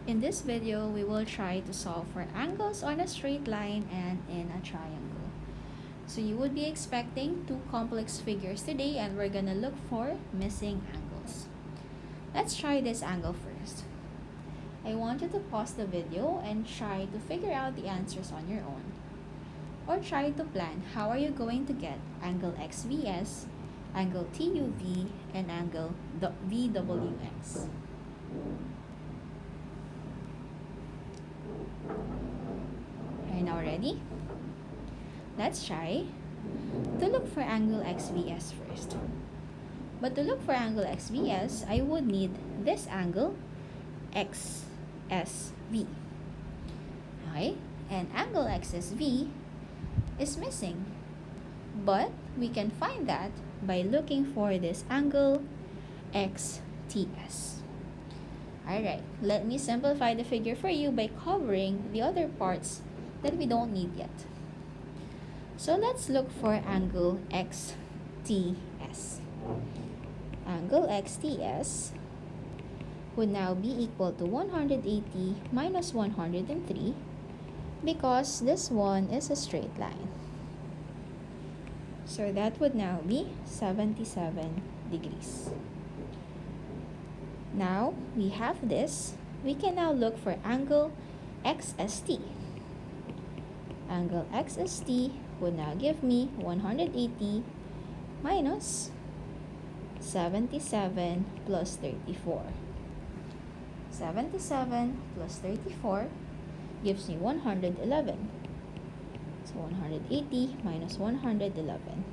In this video, we will try to solve for angles on a straight line and in a triangle. So you would be expecting two complex figures today, and we're gonna look for missing angles. Let's try this angle first. I want you to pause the video and try to figure out the answers on your own. Or try to plan how are you going to get angle XVS, angle TUV, and angle VWX. Are you now ready? Let's try to look for angle XVS first. But to look for angle XVS, I would need this angle XSV. Okay? And angle XSV is missing. But we can find that by looking for this angle XTS. Alright, let me simplify the figure for you by covering the other parts that we don't need yet. So let's look for angle XTS. Angle XTS would now be equal to 180 minus 103 because this one is a straight line. So that would now be 77 degrees. Now we have this. We can now look for angle XST. Angle XST would now give me 180 minus 77 plus 34. 77 plus 34 gives me 111. So 180 minus 111.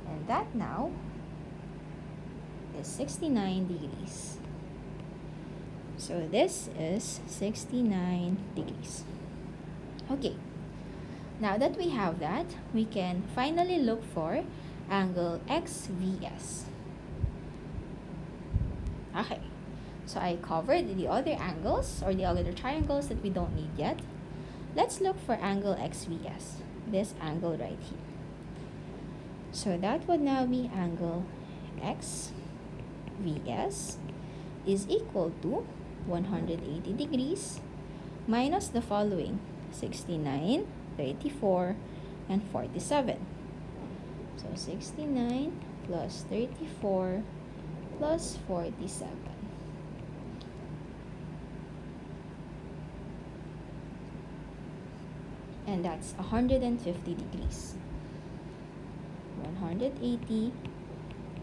And that now is 69 degrees. So this is 69 degrees. Okay. Now that we have that, we can finally look for angle XVS. Okay. So I covered the other angles or the other triangles that we don't need yet. Let's look for angle XVS, this angle right here. So that would now be angle XVS is equal to 180 degrees minus the following, 69, 34, and 47. So 69 plus 34 plus 47. And that's 150 degrees. 180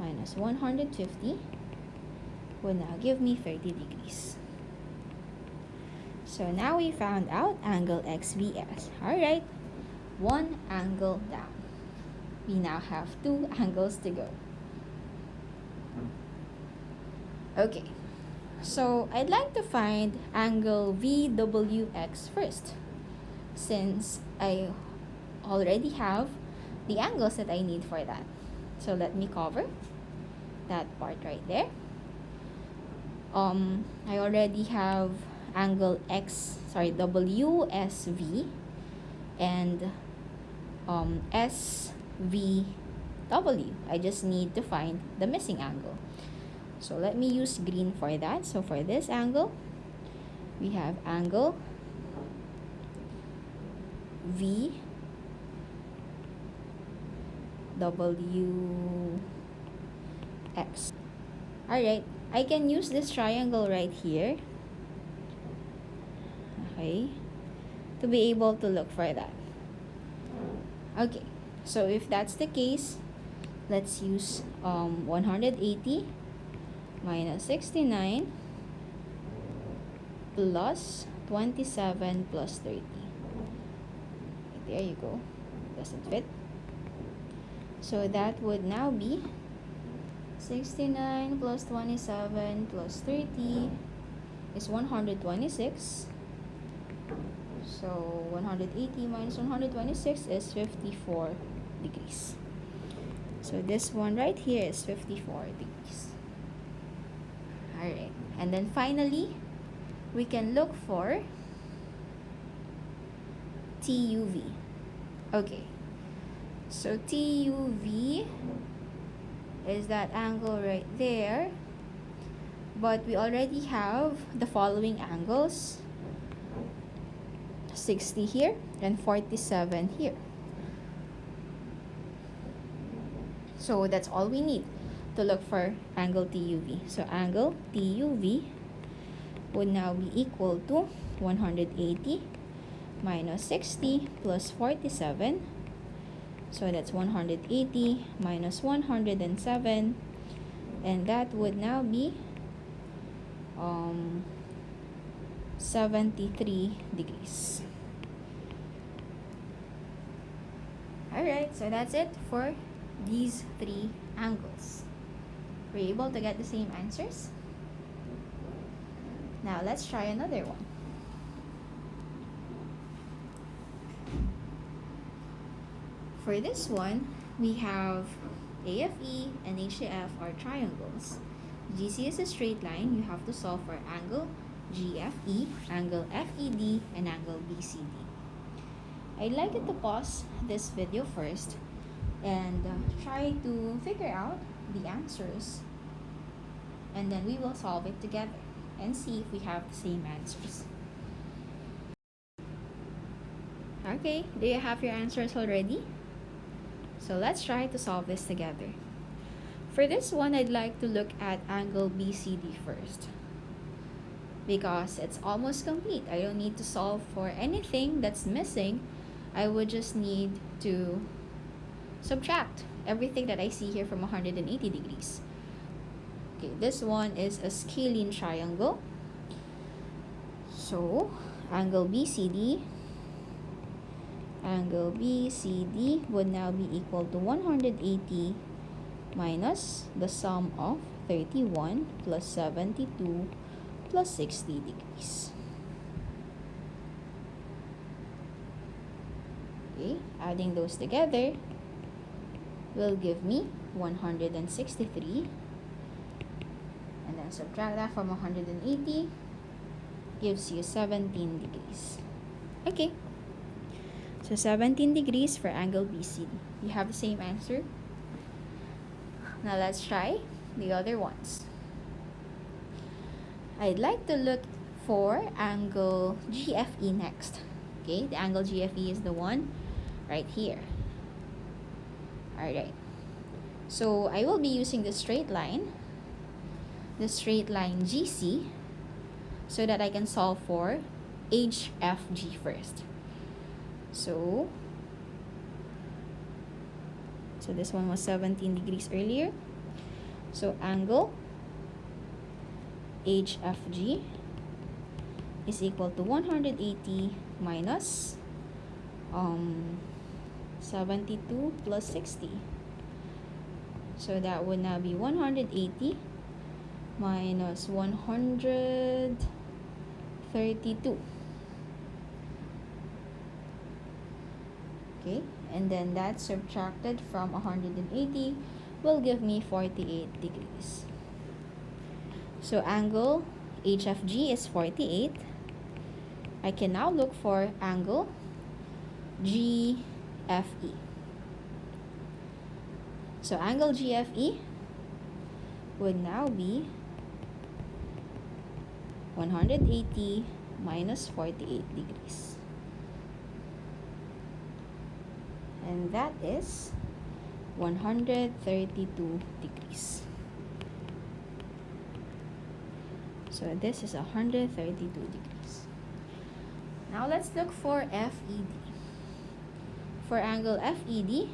minus 150 will now give me 30 degrees. So now we found out angle XVS. Alright, one angle down. We now have two angles to go. Okay, so I'd like to find angle VWX first, since I already have the angles that I need for that. So let me cover that part right there. I already have angle WSV and SVW. I just need to find the missing angle. So let me use green for that. So for this angle, we have angle VWX. Alright, I can use this triangle right here, okay, to be able to look for that. Okay, so if that's the case, let's use 180 minus 69 plus 27 plus 30. There you go. Doesn't fit. So that would now be 69 plus 27 plus 30 is 126. So 180 minus 126 is 54 degrees. So this one right here is 54 degrees. Alright. And then finally, we can look for TUV. Okay, so TUV is that angle right there but we already have the following angles: 60 here and 47 here. So that's all we need to look for angle TUV. So angle TUV would now be equal to 180 minus 60 plus 47. So that's 180 minus 107, and that would now be 73 degrees. Alright, so that's it for these three angles. Were you able to get the same answers? Now let's try another one. For this one, we have AFE and HCF are triangles. GC is a straight line. You have to solve for angle GFE, angle FED, and angle BCD. I'd like you to pause this video first and try to figure out the answers, and then we will solve it together and see if we have the same answers. Okay, do you have your answers already? So let's try to solve this together. For this one, I'd like to look at angle BCD first, because it's almost complete. I don't need to solve for anything that's missing. I would just need to subtract everything that I see here from 180 degrees. Okay, this one is a scalene triangle. So angle BCD would now be equal to 180 minus the sum of 31 plus 72 plus 60 degrees. Okay, adding those together will give me 163, and then subtract that from 180 gives you 17 degrees. Okay, so 17 degrees for angle BCD. You have the same answer. Now let's try the other ones. I'd like to look for angle GFE next. Okay, the angle GFE is the one right here. Alright, so I will be using the straight line GC, so that I can solve for HFG first. So this one was 17 degrees earlier. So angle HFG is equal to 180 minus 72 plus 60. So that would now be 180 minus 132. Okay, and then that subtracted from 180 will give me 48 degrees. So angle HFG is 48. I can now look for angle GFE. So angle GFE would now be 180 minus 48 degrees. And that is 132 degrees. So this is 132 degrees. Now let's look for FED. For angle FED,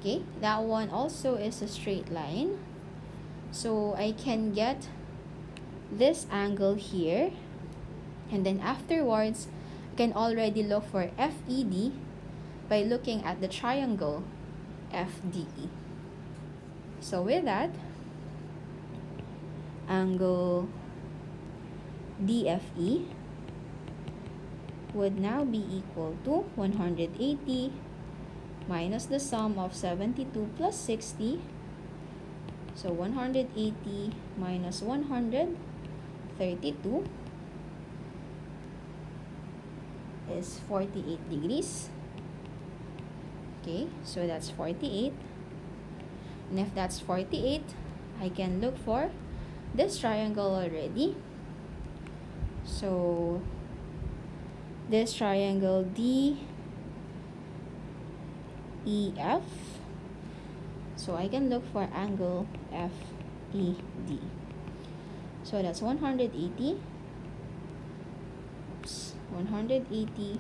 okay, that one also is a straight line. So I can get this angle here, and then afterwards I can already look for FED by looking at the triangle FDE. So with that, angle DFE would now be equal to 180 minus the sum of 72 plus 60. So 180 minus 132 is 48 degrees. Okay, so that's 48. And if that's 48, I can look for this triangle already. So this triangle DEF, so I can look for angle FED. So that's 180. 180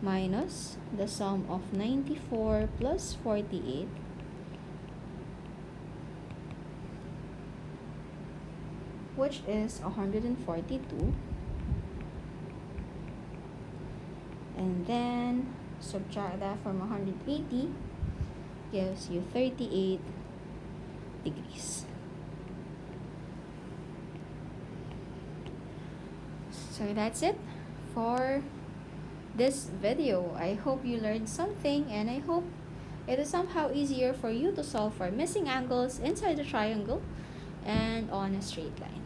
minus the sum of 94 plus 48, which is 142, and then subtract that from 180 gives you 38 degrees. So that's it for this video. I hope you learned something, and I hope it is somehow easier for you to solve for missing angles inside the triangle and on a straight line.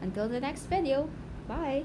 Until the next video, bye!